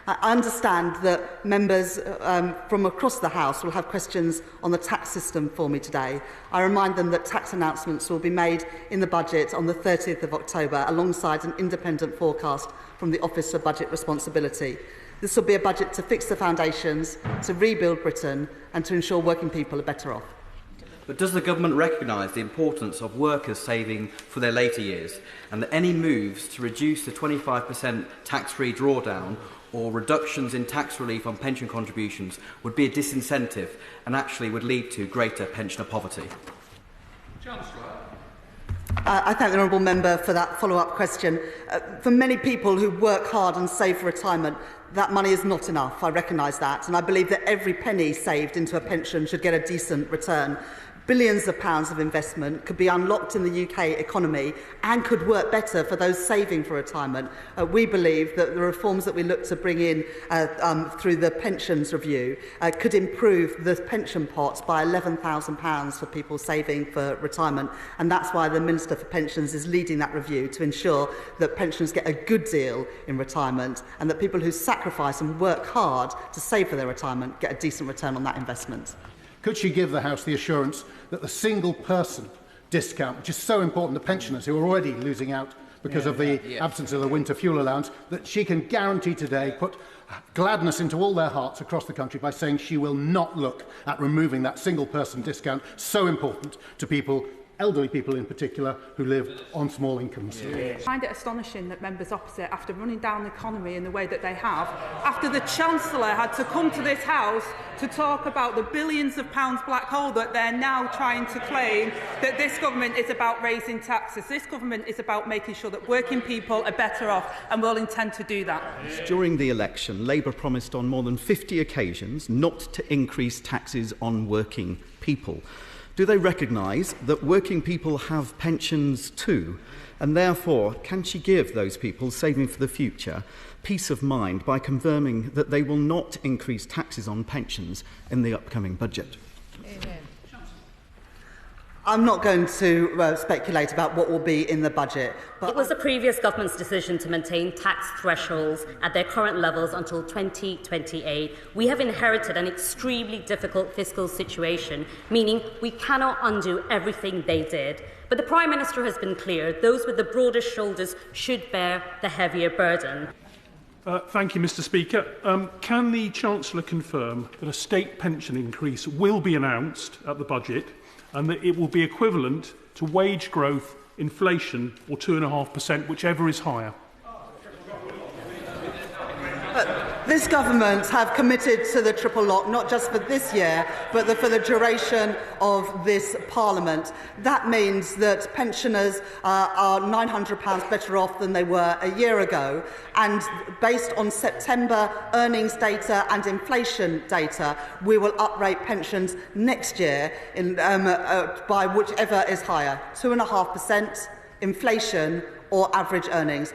I understand that members from across the House will have questions on the tax system for me today. I remind them that tax announcements will be made in the budget on the 30th of October alongside an independent forecast from the Office for Budget Responsibility. This will be a budget to fix the foundations, to rebuild Britain and to ensure working people are better off. But does the government recognise the importance of workers saving for their later years, and that any moves to reduce the 25% tax-free drawdown or reductions in tax relief on pension contributions would be a disincentive and actually would lead to greater pensioner poverty? Chancellor. I thank the honourable member for that follow-up question. For many people who work hard and save for retirement, that money is not enough. I recognise that, and I believe that every penny saved into a pension should get a decent return. Billions of pounds of investment could be unlocked in the UK economy and could work better for those saving for retirement. We believe that the reforms that we look to bring in through the pensions review could improve the pension pots by £11,000 for people saving for retirement, and that's why the Minister for Pensions is leading that review to ensure that pensioners get a good deal in retirement and that people who sacrifice and work hard to save for their retirement get a decent return on that investment. Could she give the House the assurance that the single-person discount, which is so important to pensioners who are already losing out because of the absence of the winter fuel allowance, that she can guarantee today, put gladness into all their hearts across the country by saying she will not look at removing that single-person discount, so important to people, elderly people in particular, who live on small incomes? I find it astonishing that members opposite, after running down the economy in the way that they have, after the Chancellor had to come to this House to talk about the billions of pounds black hole that they're now trying to claim, that this government is about raising taxes. This government is about making sure that working people are better off, and will intend to do that. During the election, Labour promised on more than 50 occasions not to increase taxes on working people. Do they recognise that working people have pensions too? And therefore, can she give those people saving for the future peace of mind by confirming that they will not increase taxes on pensions in the upcoming budget? Amen. I'm not going to speculate about what will be in the budget. But it was the previous government's decision to maintain tax thresholds at their current levels until 2028. We have inherited an extremely difficult fiscal situation, meaning we cannot undo everything they did. But the Prime Minister has been clear, those with the broadest shoulders should bear the heavier burden. Thank you, Mr Speaker. Can the Chancellor confirm that a state pension increase will be announced at the budget and that it will be equivalent to wage growth, inflation or 2.5%, whichever is higher? This government have committed to the triple lock, not just for this year, but for the duration of this Parliament. That means that pensioners are £900 better off than they were a year ago. And based on September earnings data and inflation data, we will uprate pensions next year by whichever is higher, 2.5%, inflation or average earnings.